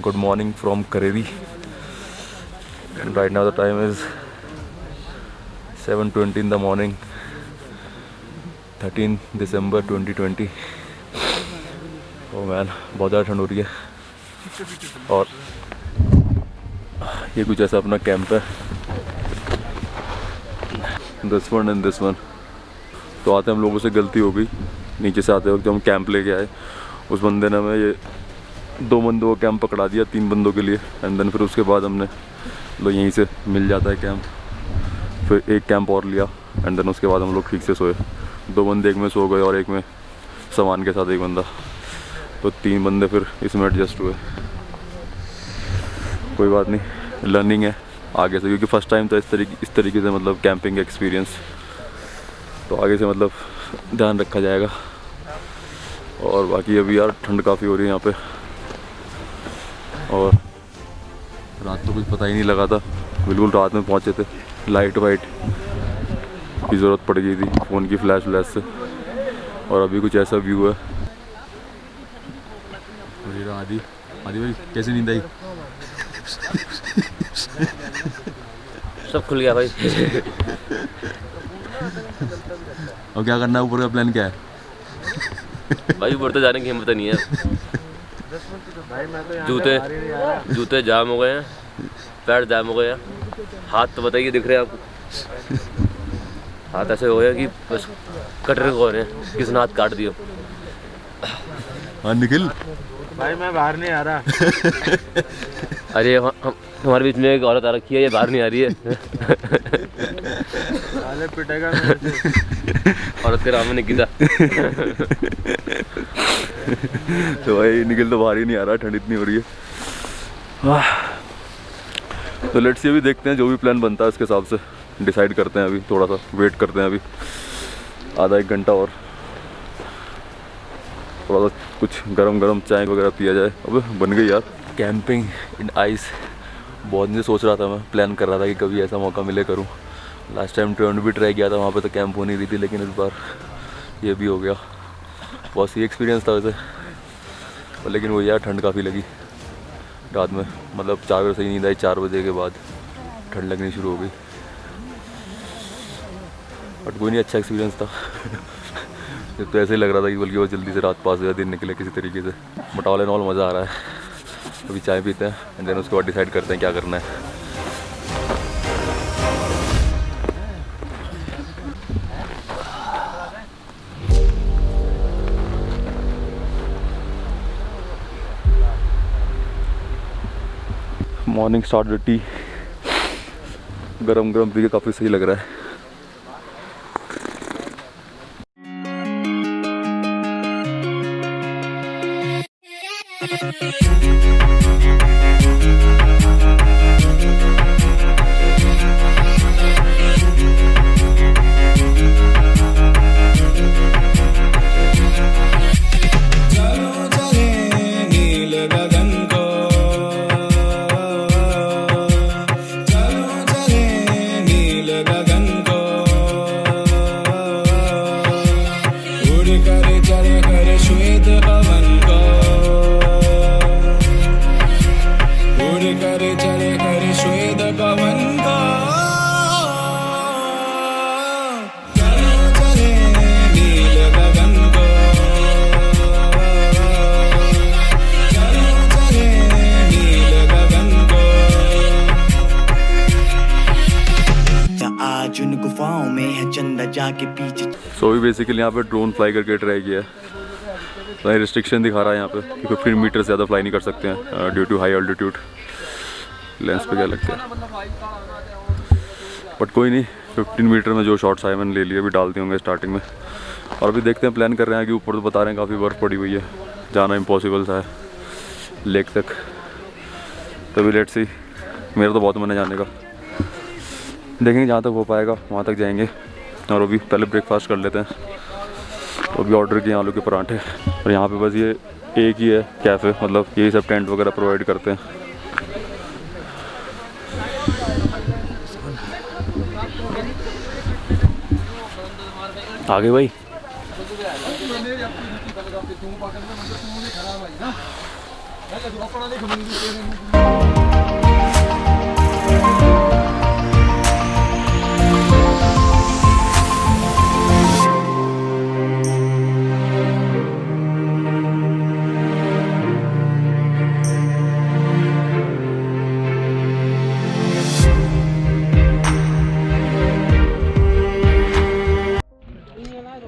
Good morning from Kareri, and right now the time is 7:20 in the morning, 13 December 2020. Oh man, बहुत ज़्यादा ठंड हो रही है। और ये कुछ ऐसा अपना कैंप है, this one and this one। तो आते हम लोगों से गलती हो गई, नीचे से आते वक्त जब हम कैंप लेके आए उस बंदे ने हमें ये 2 बंदों का कैंप पकड़ा दिया 3 बंदों के लिए। एंड देन फिर उसके बाद हमने लो यहीं से मिल जाता है कैंप, फिर एक कैंप और लिया। एंड देन उसके बाद हम लोग ठीक से सोए। 2 बंदे एक में सो गए और एक में सामान के साथ एक बंदा, तो 3 बंदे फिर इसमें एडजस्ट हुए। कोई बात नहीं, लर्निंग है आगे से, क्योंकि फर्स्ट टाइम था इस तरीके से मतलब कैंपिंग एक्सपीरियंस, तो आगे से मतलब ध्यान रखा जाएगा। और बाकी अभी यार ठंड काफ़ी हो रही है यहाँ पे, और रात तो कुछ पता ही नहीं लगा था, बिल्कुल रात में पहुँचे थे। लाइट वाइट की ज़रूरत पड़ गई थी फ़ोन की फ्लैश से, और अभी कुछ ऐसा व्यू है। आदि भाई कैसी नींद आई? सब खुल गया भाई। और क्या करना है, ऊपर का प्लान क्या है? भाई ऊपर तो जाने की हिम्मत नहीं है। जूते जाम हो गए हैं, पैर जाम हो गए हैं, हाथ तो बताइए दिख रहे हैं आपको। हाथ ऐसे हो गया कि बस कट रहे हो रहे हैं, किसने हाथ काट दिया। हाँ निखिल भाई मैं बाहर नहीं आ रहा। अरे हमारे बीच में एक औरत आ रखी है, ये बाहर नहीं आ रही है। पिटेगा औरत के नाम निकिता। तो भाई निखिल तो बाहर ही नहीं आ रहा, ठंड इतनी हो रही है। तो लेट्स सी, अभी देखते हैं जो भी प्लान बनता है उसके हिसाब से डिसाइड करते हैं। अभी थोड़ा सा वेट करते हैं, अभी आधा 1 घंटा और थोड़ा सा कुछ गरम चाय वगैरह पिया जाए। अब बन गई यार कैंपिंग इन आइस। बहुत दिन से सोच रहा था, मैं प्लान कर रहा था कि कभी ऐसा मौका मिले करूं। लास्ट टाइम ट्रेंड भी ट्राई किया था, वहाँ पे तो कैंप हो नहीं रही थी, लेकिन इस बार ये भी हो गया। बहुत ही एक्सपीरियंस था वैसे, लेकिन वो यार ठंड काफ़ी लगी रात में, मतलब 4 बजे से ही नींद आई। 4 बजे के बाद ठंड लगनी शुरू हो गई, बट कोई नहीं, अच्छा एक्सपीरियंस था। तो ऐसे ही लग रहा था कि बल्कि वो जल्दी से रात पास हो जाए, दिन निकले किसी तरीके से। बट ऑल एंड ऑल मज़ा आ रहा है। अभी चाय पीते हैं एंड देन उसके बाद डिसाइड करते हैं क्या करना है। मॉर्निंग स्टार्ट विद टी, गरम पी के काफ़ी सही लग रहा है। जिन गुफाओं में है चंदा जाके पीछे। सो अभी बेसिकली यहाँ पे ड्रोन फ्लाई करके ट्राई किया है। फ्लाई रिस्ट्रिक्शन दिखा रहा है यहाँ पे कि 15 मीटर से ज़्यादा फ्लाई नहीं कर सकते हैं due to high altitude. Lens पे क्या लगता है, बट कोई नहीं, 15 मीटर में जो शॉट्स आए मैंने ले लिए, अभी डालते होंगे स्टार्टिंग में। और अभी देखते हैं, प्लान कर रहे हैं कि ऊपर तो बता रहे हैं काफ़ी बर्फ़ पड़ी हुई है, जाना इम्पॉसिबल सा है लेक तक। तभी लेट्स सी, मेरा तो बहुत मन है जाने का, देखेंगे जहाँ तक हो पाएगा वहाँ तक जाएंगे। और अभी पहले ब्रेकफास्ट कर लेते हैं। तो अभी ऑर्डर किए आलू के पराठे, और यहाँ पे बस ये एक ही है कैफ़े, मतलब यही सब टेंट वगैरह प्रोवाइड करते हैं। आगे भाई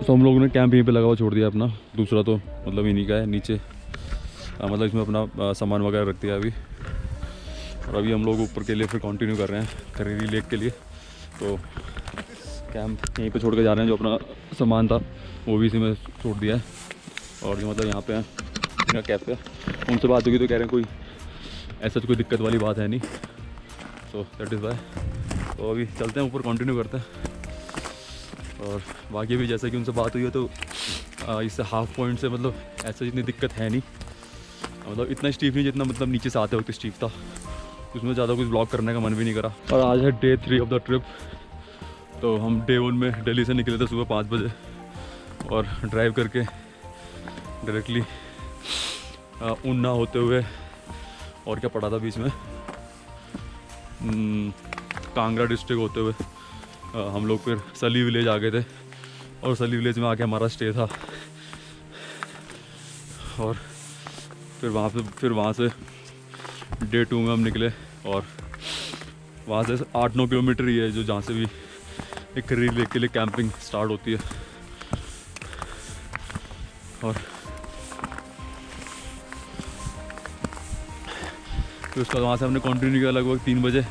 तो हम लोगों ने कैंप यहीं पे लगा हुआ छोड़ दिया अपना, दूसरा तो मतलब इन्हीं का है नीचे, मतलब इसमें अपना सामान वगैरह रख दिया अभी। और अभी हम लोग ऊपर के लिए फिर कंटिन्यू कर रहे हैं खरीरी लेक के लिए। तो कैंप यहीं पे छोड़ के जा रहे हैं, जो अपना सामान था वो भी इसी में छोड़ दिया है। और जो मतलब यहाँ पे है इनका कैफ़े, उनसे बात होगी तो कह रहे हैं कोई ऐसा कोई दिक्कत वाली बात है नहीं, सो दैट इज़ वाई। तो अभी चलते हैं ऊपर, कंटिन्यू करते हैं। और बाकी भी जैसा कि उनसे बात हुई है तो इससे हाफ पॉइंट से मतलब ऐसा जितनी दिक्कत है नहीं, मतलब इतना स्टीप नहीं जितना मतलब नीचे से आते वक्त स्टीप था, उसमें ज़्यादा कुछ ब्लॉक करने का मन भी नहीं करा। और आज है डे 3 ऑफ द ट्रिप। तो हम डे 1 में दिल्ली से निकले थे सुबह 5 बजे और ड्राइव करके डायरेक्टली ऊना होते हुए, और क्या पड़ा था बीच में, कांगड़ा डिस्ट्रिक्ट होते हुए हम लोग फिर सली विलेज आ गए थे। और सली विलेज में आके हमारा स्टे था। और फिर वहाँ से डे 2 में हम निकले, और वहाँ से 8-9 किलोमीटर ही है जो जहाँ से भी एक खरीद लेक के लिए कैंपिंग स्टार्ट होती है। और फिर उसके बाद वहाँ से हमने कंटिन्यू किया लगभग 3 बजे,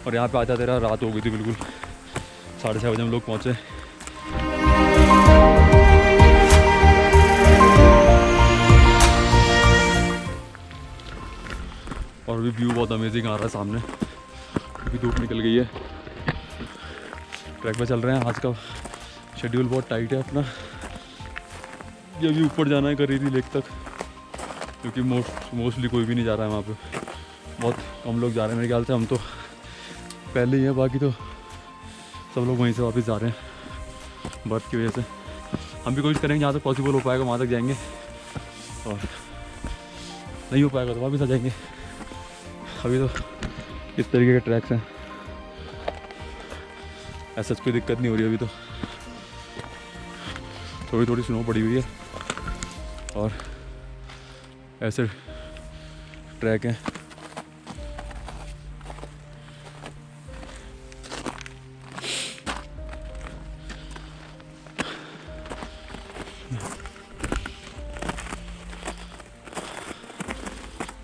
और यहाँ पे आते आते रात हो गई थी बिल्कुल। 6:30 बजे हम लोग पहुँचे। और अभी व्यू बहुत अमेजिंग आ रहा है सामने, अभी धूप निकल गई है। ट्रैक पे चल रहे हैं, आज का शेड्यूल बहुत टाइट है अपना। ये अभी ऊपर जाना है खरीदी लेक तक, क्योंकि मोस्टली कोई भी नहीं जा रहा है वहाँ पे, बहुत कम लोग जा रहे हैं मेरे ख्याल से। हम तो पहले ही हैं, बाकी तो सब लोग वहीं से वापस जा रहे हैं बर्फ़ की वजह से। हम भी कोशिश करेंगे जहाँ तक पॉसिबल हो पाएगा वहाँ तक जाएंगे, और नहीं हो पाएगा तो वापस आ जाएंगे। अभी तो इस तरीके के ट्रैक्स हैं, ऐसा कोई दिक्कत नहीं हो रही। अभी तो थोड़ी थोड़ी स्नो पड़ी हुई है, और ऐसे ट्रैक हैं।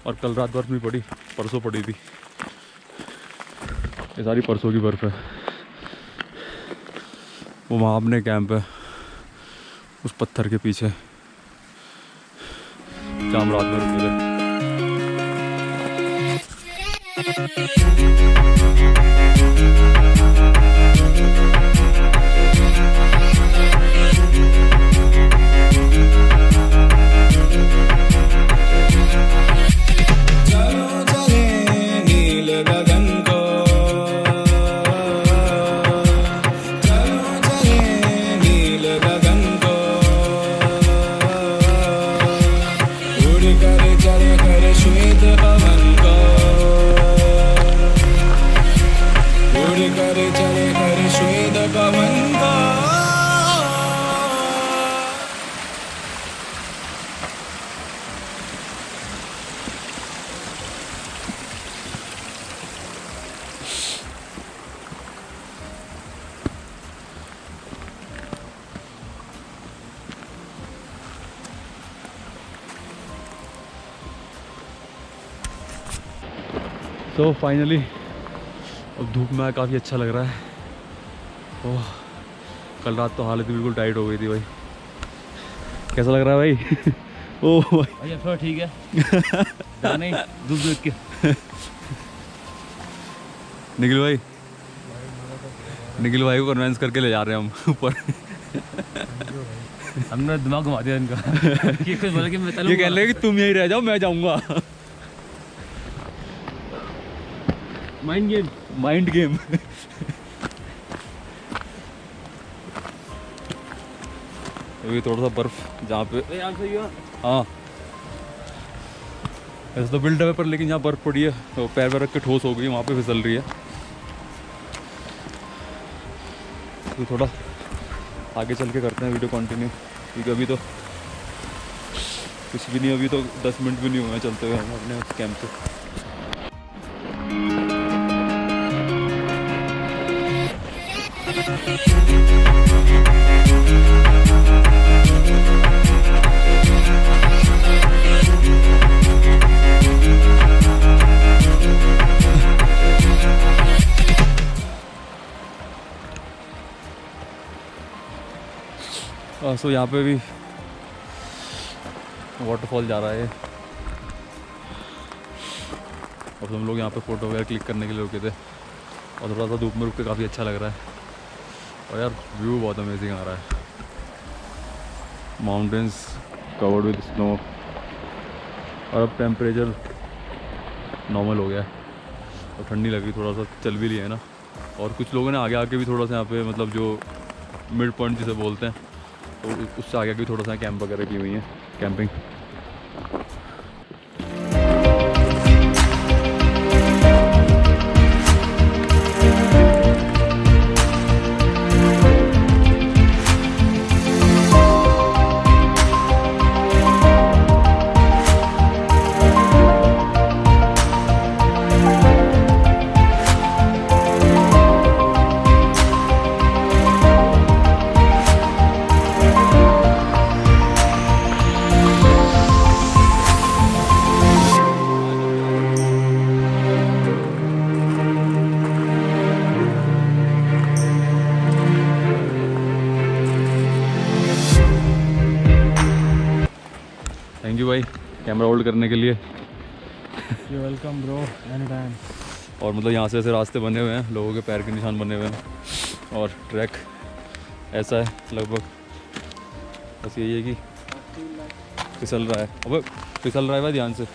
और कल रात बर्फ़ नहीं पड़ी, परसों पड़ी थी। ये सारी परसों की बर्फ़ है। वो वहाँ अपने कैंप है उस पत्थर के पीछे, जहाँ हम रात में रुके थे। सो फाइनली अब धूप में काफ़ी अच्छा लग रहा है। ओह, कल रात तो हालत बिल्कुल टाइट हो गई थी भाई। कैसा लग रहा है भाई? ओह भाई अब थोड़ा ठीक है। जाने धूप देख के निखिल भाई को कन्वेंस करके ले जा रहे हैं हम ऊपर। हमने दिमाग घुमा दिया इनका। ये कुछ बोला कि मैं ये कह रहे हैं कि तुम यहीं रह जाओ, मैं जाऊंगा। Mind game. अभी थोड़ा सा बर्फ जहाँ पे, हाँ ऐसे तो बिल्डअप है पर लेकिन जहाँ बर्फ पड़ी है तो पैर में रख के ठोस हो गई, वहाँ पे फिसल रही है। तो थोड़ा आगे चल के करते हैं वीडियो कंटिन्यू, क्योंकि अभी तो कुछ भी नहीं, अभी तो 10 मिनट भी नहीं हुए हैं चलते हुए हम अपने उस कैंप से। सो यहाँ पे भी वाटरफॉल जा रहा है। अब हम लोग यहाँ पे फ़ोटो वगैरह क्लिक करने के लिए रुके थे और थोड़ा सा धूप में रुक के काफ़ी अच्छा लग रहा है। और यार व्यू बहुत अमेजिंग आ रहा है। माउंटेन्स कवर्ड विद स्नो और अब टेम्परेचर नॉर्मल हो गया है और ठंडी लगी, थोड़ा सा चल भी लिया है ना। और कुछ लोगों ने आगे आके भी थोड़ा सा यहाँ पे मतलब जो मिड पॉइंट जिसे बोलते हैं तो उससे आगे भी थोड़ा सा कैंप वगैरह की हुई है, कैंपिंग। थैंक यू भाई कैमरा होल्ड करने के लिए। You welcome bro, any time. और मतलब यहाँ से ऐसे रास्ते बने हुए हैं, लोगों के पैर के निशान बने हुए हैं और ट्रैक ऐसा है लगभग। बस यही है कि फिसल रहा है, अब फिसल रहा है भाई ध्यान से।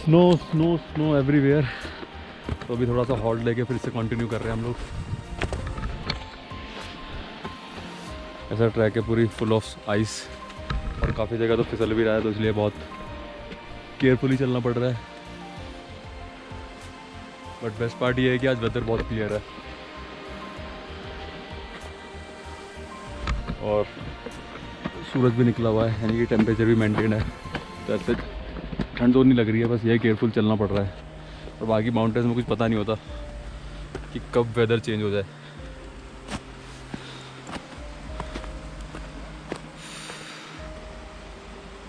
Snow snow snow everywhere. तो अभी थोड़ा सा हॉल्ट लेके फिर से कंटिन्यू कर रहे हैं हम लोग। ऐसा ट्रैक है पूरी फुल ऑफ आइस और काफ़ी जगह तो फिसल भी रहा है, तो इसलिए बहुत केयरफुली चलना पड़ रहा है। बट बेस्ट पार्ट ये है कि आज वेदर बहुत क्लियर है और सूरज भी निकला हुआ है, यानी कि टेम्परेचर भी मेंटेन है। तो ऐसे ठंड तो नहीं लग रही है, बस ये केयरफुल चलना पड़ रहा है। और बाकी माउंटेन्स में कुछ पता नहीं होता कि कब वेदर चेंज हो जाए।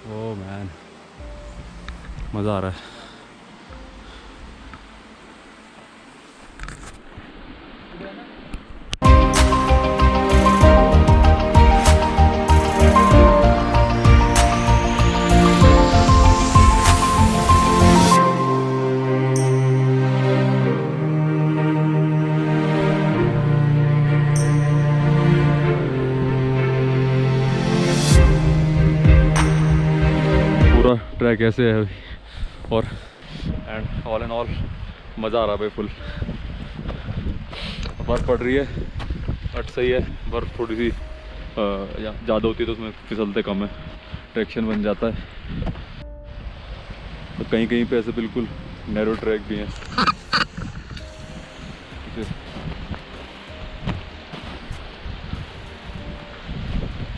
ओह मैन, मज़ा आ रहा है। कैसे है अभी। और एंड ऑल एंड ऑल मज़ा आ रहा है भाई फुल। बर्फ़ पड़ रही है बट सही है, बर्फ़ थोड़ी सी ज़्यादा होती है तो उसमें फिसलते कम है, ट्रैक्शन बन जाता है। तो कहीं कहीं पे ऐसे बिल्कुल नैरो ट्रैक भी हैं।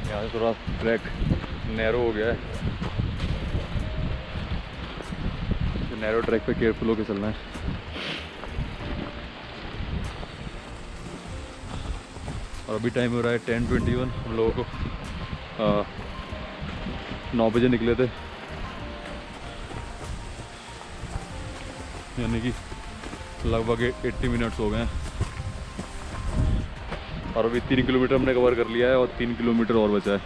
यहाँ थोड़ा ट्रैक नैरो हो गया है, तो नैरो ट्रैक पे केयरफुल होकर चलना है। और अभी टाइम हो रहा है 10:21। हम लोगों को 9 बजे निकले थे, यानी कि लगभग 80 मिनट्स हो गए हैं। और अभी 3 किलोमीटर हमने कवर कर लिया है और 3 किलोमीटर और बचा है,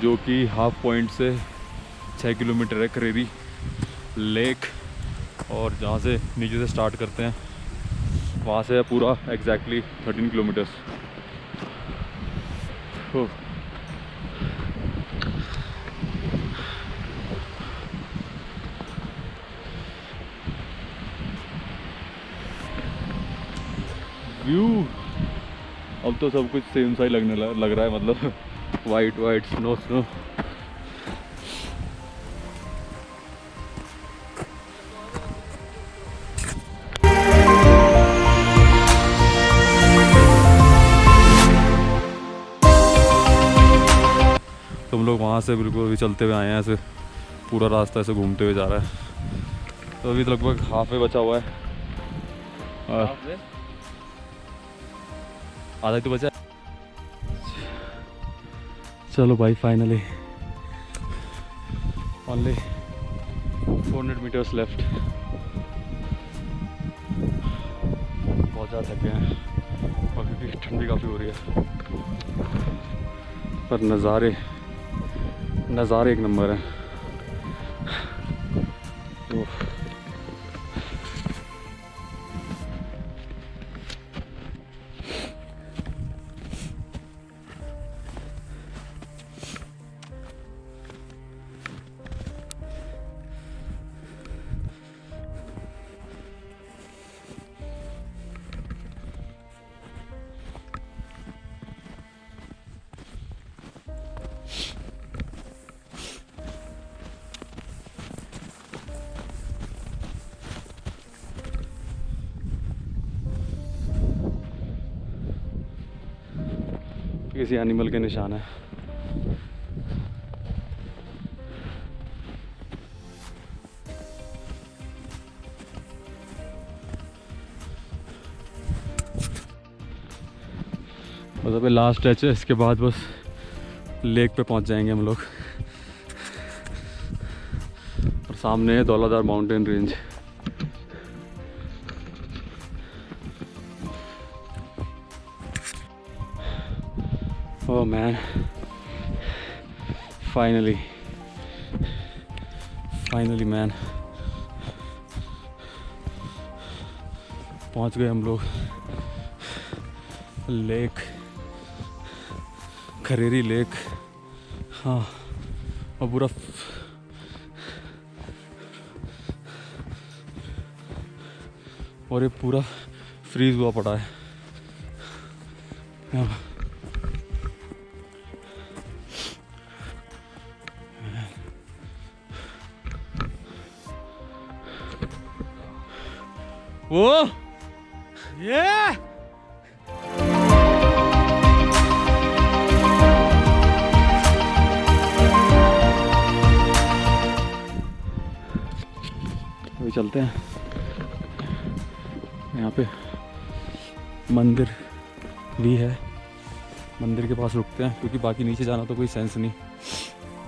जो कि हाफ पॉइंट से 6 किलोमीटर है खरेरी लेक। और जहाँ से नीचे से स्टार्ट करते हैं वहाँ से है पूरा एग्जैक्टली 13 किलोमीटर्स। व्यू अब तो सब कुछ सेम सा ही लग रहा है, मतलब वाइट वाइट स्नो स्नो। तुम लोग वहाँ से बिल्कुल अभी चलते हुए आए हैं, ऐसे पूरा रास्ता ऐसे घूमते हुए जा रहा है। तो अभी लगभग हाफ वे बचा हुआ है, आधा ही तो बचा। चलो भाई फाइनली ओनली 400 मीटर्स लेफ्ट। बहुत ज़्यादा थके हैं और क्योंकि ठंडी काफ़ी हो रही है, पर नज़ारे एक नंबर है। किसी एनिमल के निशान है। बस अभी लास्ट टच है, इसके बाद बस लेक पे पहुंच जाएंगे हम लोग। और सामने है Dhauladhar mountain range. Oh man, finally man, पहुंच गए हम लोग लेक, खरेरी लेक। हाँ, और पूरा और ये पूरा फ्रीज हुआ पड़ा है। वो ये अभी चलते हैं। यहाँ पे मंदिर भी है, मंदिर के पास रुकते हैं क्योंकि बाकी नीचे जाना तो कोई सेंस नहीं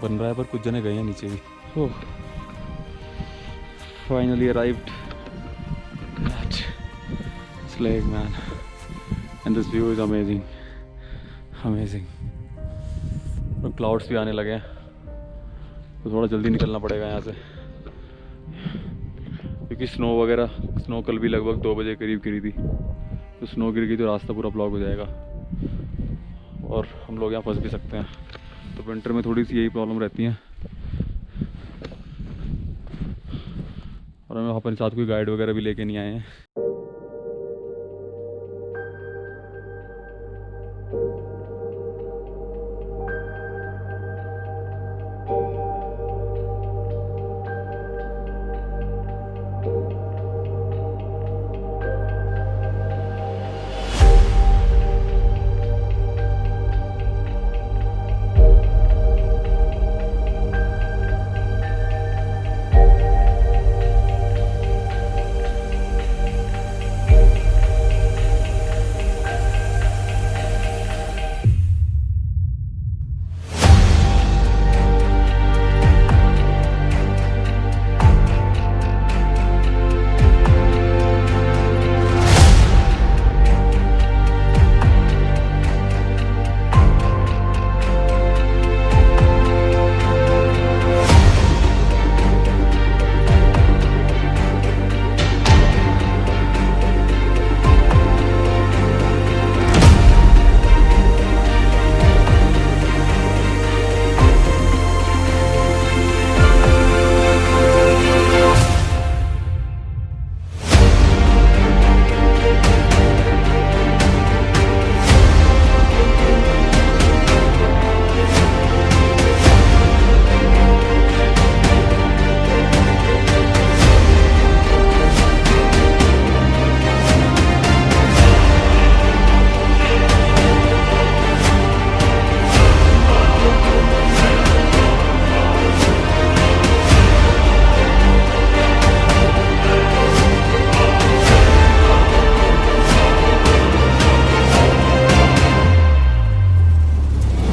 बन रहा है, पर कुछ जने गए हैं नीचे भी। Oh, finally arrived lake man, and this view is amazing. और क्लाउड्स भी आने लगे हैं तो थोड़ा जल्दी निकलना पड़ेगा यहाँ से, क्योंकि स्नो कल भी लगभग 2 बजे करीब गिरी थी, तो स्नो गिर गई तो रास्ता पूरा ब्लॉक हो जाएगा और हम लोग यहाँ फंस भी सकते हैं। तो विंटर में थोड़ी सी यही प्रॉब्लम रहती है। और हम वहाँ पर साथ कोई गाइड वगैरह भी लेके नहीं आए हैं।